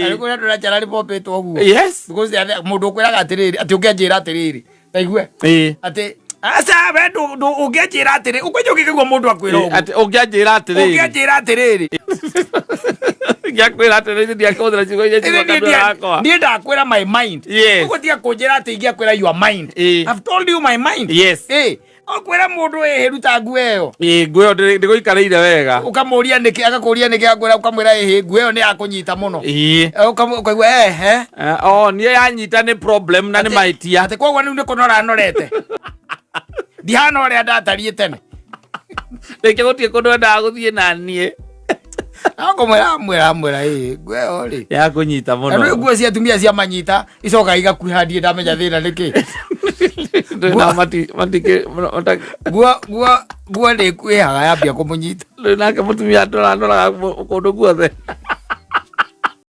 ariko ndo na chara ripope to guo yes because mundu kwiraga atiriri ati ungenjira atiriri taigwe ati asa we ndo ungenjira atiriri ukwenye ukigwa mundu akwira uguo ati ungenjira atiriri ngiakwira atiriri ndia kodra cigo ije cigo kadwa ndia ndakwira my mind uko tia kunjira ati ngiakwira your mind I've told you my mind yes okwira mundu heruta ngueyo ngueyo ndiko ikaraire wega ukamuria niki agakuria niki agwira ukamwira ngueyo ni akunyita muno ukamugwa ni yanyita ni problem na ni maitia ati kwa wanu ni kunora norete dihana ore ndatariye tene reke gutie kundu ndaguthie na nie akomwira ngueyo ri ya kunyita muno ero nguo cia tumia cia manyita icoka igakuhandie ndamenya thina niki na matike guo ni kwihaga yambia kumunyita nake mutumia ndoraga kundu guothe